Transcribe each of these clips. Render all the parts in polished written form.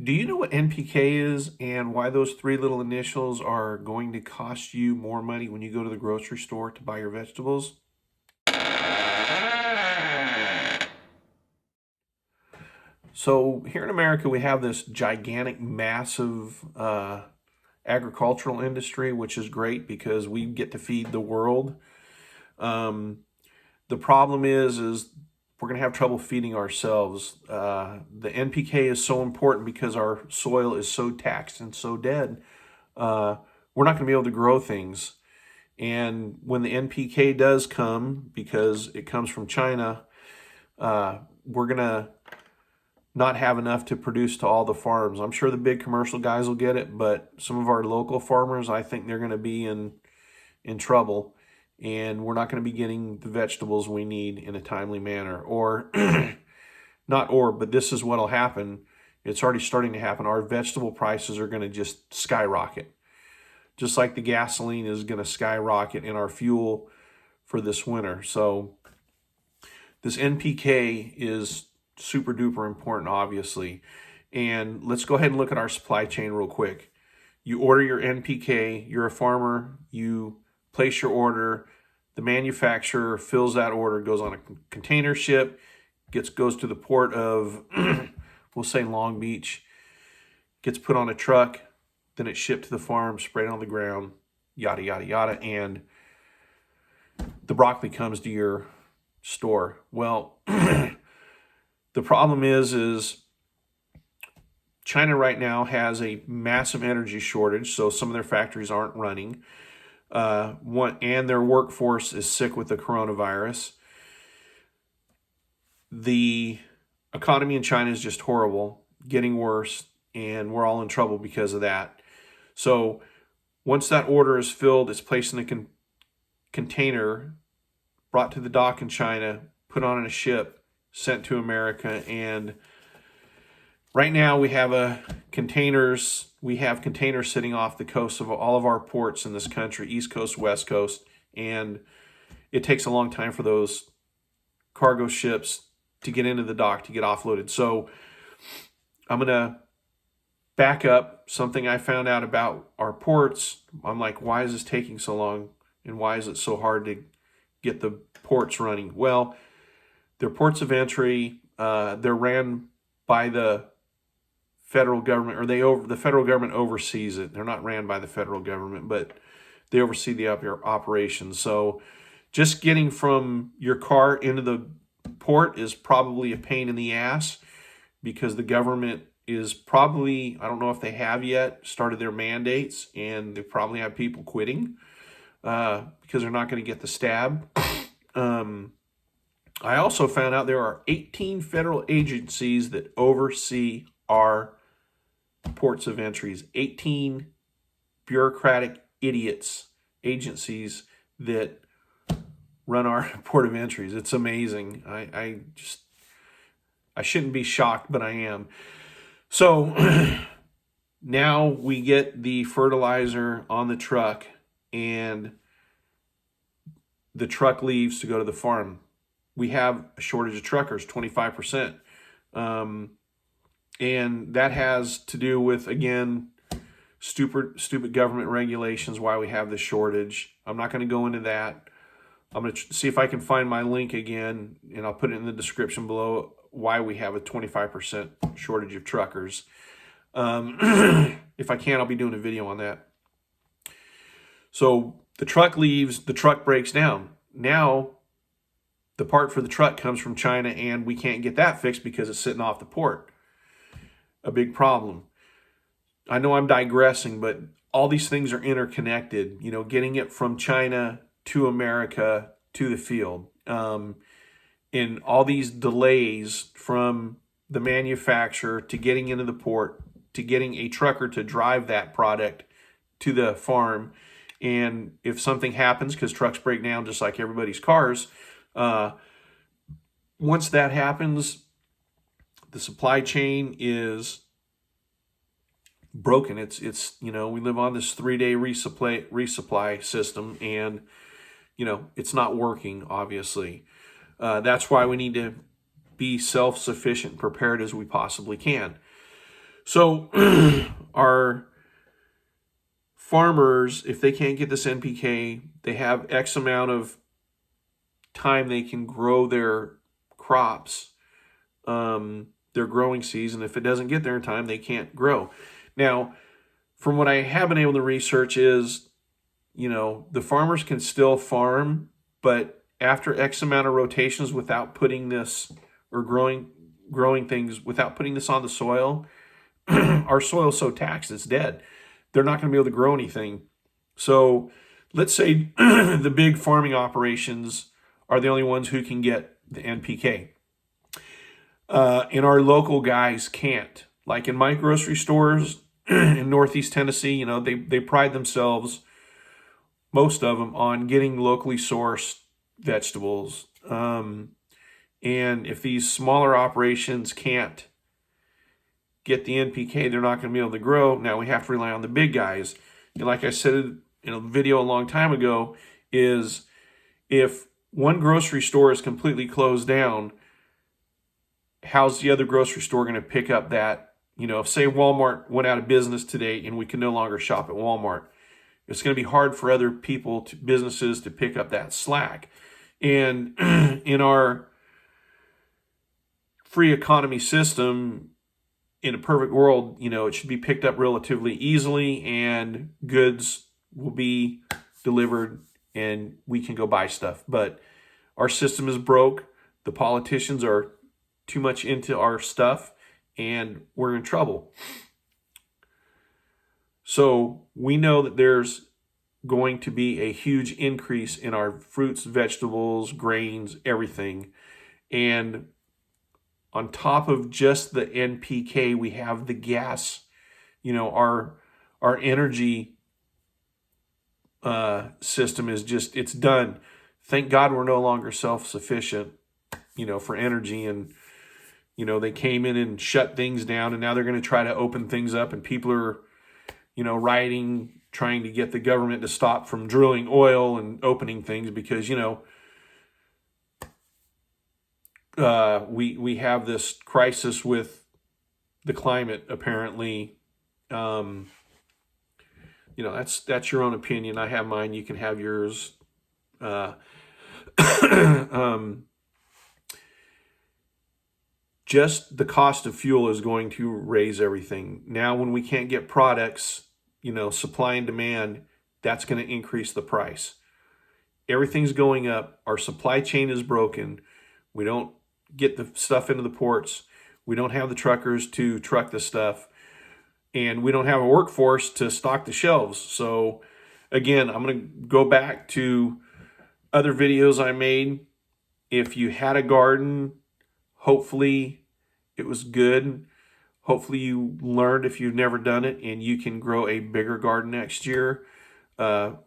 Do you know what NPK is and why those three little initials are going to cost you more money when you go to the grocery store to buy your vegetables? So here in America, we have this gigantic, massive agricultural industry, which is great because we get to feed the world. Um, the problem is we're going to have trouble feeding ourselves. The NPK is so important because our soil is so taxed and so dead. We're not going to be able to grow things. And when the NPK does come, because it comes from China, we're going to not have enough to produce to all the farms. I'm sure the big commercial guys will get it, but some of our local farmers, I think they're going to be in trouble, and we're not going to be getting the vegetables we need in a timely manner. Or but this is what'll happen. It's already starting to happen. Our vegetable prices are going to just skyrocket. Just like the gasoline is going to skyrocket in our fuel for this winter. So this NPK is super duper important, obviously. And let's go ahead and look at our supply chain real quick. You order your NPK, you're a farmer, you place your order, the manufacturer fills that order, goes on a container ship, goes to the port of, we'll say Long Beach, gets put on a truck, then it's shipped to the farm, sprayed on the ground, yada, yada, yada, and the broccoli comes to your store. Well, the problem is China right now has a massive energy shortage, so some of their factories aren't running. And their workforce is sick with the coronavirus. The economy in China is just horrible, getting worse, and we're all in trouble because of that. So once that order is filled, it's placed in a container, brought to the dock in China, put on a ship, sent to America. And right now we have containers sitting off the coast of all of our ports in this country, East Coast, West Coast, and it takes a long time for those cargo ships to get into the dock, to get offloaded. So I'm going to back up something I found out about our ports. I'm like, why is this taking so long? And why is it so hard to get the ports running? Well, they're ports of entry. They're ran by the federal government, or the federal government oversees it. They're not ran by the federal government, but they oversee the operations. So just getting from your car into the port is probably a pain in the ass, because the government is probably, I don't know if they have yet, started their mandates, and they probably have people quitting because they're not going to get the stab. I also found out there are 18 federal agencies that oversee our ports of entries. 18 bureaucratic idiots, agencies that run our port of entries. It's amazing. I shouldn't be shocked, but I am. So now we get the fertilizer on the truck, and the truck leaves to go to the farm. We have a shortage of truckers, 25%. And that has to do with, again, stupid government regulations, why we have this shortage. I'm not going to go into that. I'm going to see if I can find my link again, and I'll put it in the description below, why we have a 25% shortage of truckers. If I can, I'll be doing a video on that. So the truck leaves, the truck breaks down. Now the part for the truck comes from China, and we can't get that fixed because it's sitting off the port. A big problem. I know I'm digressing, but all these things are interconnected. You know, getting it from China to America to the field. And all these delays from the manufacturer to getting into the port, to getting a trucker to drive that product to the farm. And if something happens, because trucks break down just like everybody's cars, once that happens, the supply chain is broken. It's we live on this 3-day resupply system, and it's not working, obviously. That's why we need to be self-sufficient, prepared as we possibly can. So our farmers, if they can't get this NPK, they have X amount of time they can grow their crops, their growing season. If it doesn't get there in time, they can't grow. Now, from what I have been able to research is, the farmers can still farm, but after X amount of rotations without putting this, or growing things without putting this on the soil, our soil's so taxed, it's dead. They're not going to be able to grow anything. So let's say the big farming operations are the only ones who can get the NPK. And our local guys can't. Like in my grocery stores in Northeast Tennessee, they pride themselves, most of them, on getting locally sourced vegetables. And if these smaller operations can't get the NPK, they're not going to be able to grow. Now we have to rely on the big guys. And like I said in a video a long time ago, is if one grocery store is completely closed down, how's the other grocery store going to pick up that? If say Walmart went out of business today and we can no longer shop at Walmart, it's going to be hard for other businesses to pick up that slack. And in our free economy system, in a perfect world, it should be picked up relatively easily and goods will be delivered and we can go buy stuff. But our system is broke. The politicians are too much into our stuff and we're in trouble. So we know that there's going to be a huge increase in our fruits, vegetables, grains, everything. And on top of just the NPK, we have the gas, our energy system is just, it's done. Thank God we're no longer self-sufficient, for energy. And, they came in and shut things down and now they're going to try to open things up and people are, rioting, trying to get the government to stop from drilling oil and opening things because, we have this crisis with the climate, apparently. That's your own opinion. I have mine. You can have yours. Just the cost of fuel is going to raise everything. Now, when we can't get products, supply and demand, that's going to increase the price. Everything's going up. Our supply chain is broken. We don't get the stuff into the ports. We don't have the truckers to truck the stuff. And we don't have a workforce to stock the shelves. So again, I'm going to go back to other videos I made. If you had a garden, hopefully it was good. Hopefully you learned if you've never done it and you can grow a bigger garden next year.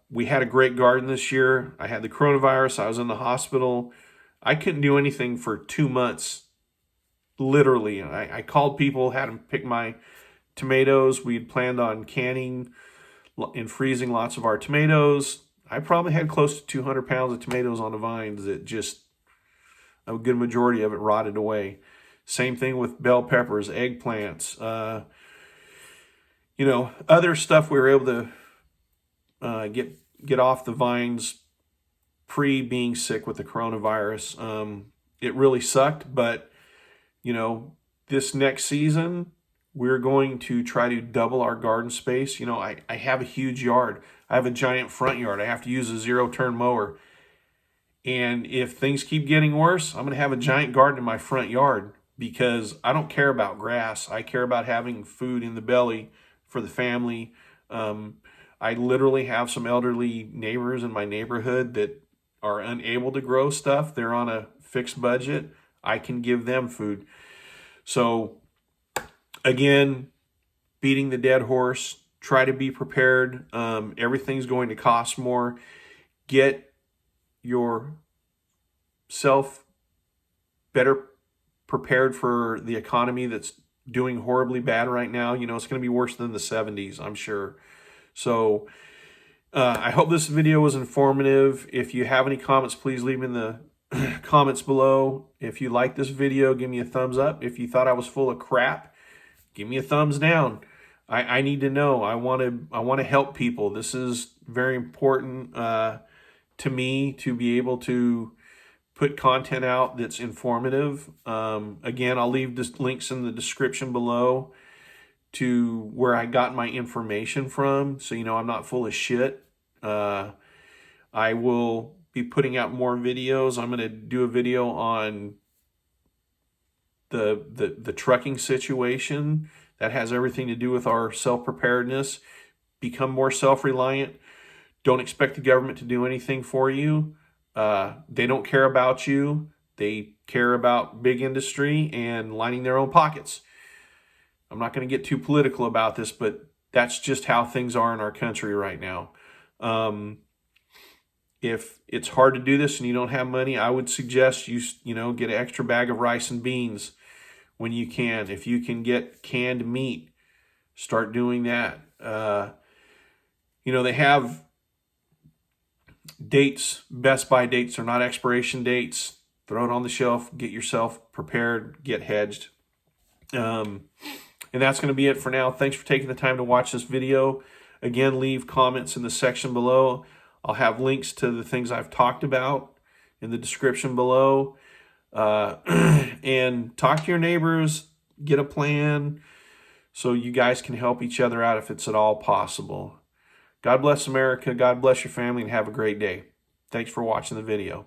We had a great garden this year. I had the coronavirus. I was in the hospital. I couldn't do anything for 2 months, literally. I called people, had them pick my tomatoes. We had planned on canning and freezing lots of our tomatoes. I probably had close to 200 pounds of tomatoes on the vines that just, a good majority of it rotted away. Same thing with bell peppers, eggplants, other stuff we were able to get off the vines pre being sick with the coronavirus. It really sucked, but this next season we're going to try to double our garden space. I have a huge yard. I have a giant front yard. I have to use a 0-turn mower. And if things keep getting worse, I'm going to have a giant garden in my front yard because I don't care about grass. I care about having food in the belly for the family. I literally have some elderly neighbors in my neighborhood that are unable to grow stuff. They're on a fixed budget. I can give them food. So again, beating the dead horse, try to be prepared. Everything's going to cost more. Get yourself better prepared for the economy that's doing horribly bad right now. It's going to be worse than the 70s, I'm sure. So I hope this video was informative. If you have any comments, please leave them in the comments below. If you like this video, give me a thumbs up. If you thought I was full of crap, give me a thumbs down. I need to know. I want to help people. This is very important to me to be able to put content out that's informative. Again, I'll leave links in the description below to where I got my information from, so you know I'm not full of shit. I will be putting out more videos. I'm going to do a video on the trucking situation that has everything to do with our self-preparedness. Become more self-reliant. Don't expect the government to do anything for you. They don't care about you. They care about big industry and lining their own pockets. I'm not going to get too political about this, but that's just how things are in our country right now. If it's hard to do this and you don't have money, I would suggest you get an extra bag of rice and beans when you can. If you can get canned meat, start doing that. They have dates, Best Buy dates are not expiration dates. Throw it on the shelf, get yourself prepared, get hedged. And that's going to be it for now. Thanks for taking the time to watch this video. Again, leave comments in the section below. I'll have links to the things I've talked about in the description below. And talk to your neighbors, get a plan so you guys can help each other out if it's at all possible. God bless America. God bless your family, and have a great day. Thanks for watching the video.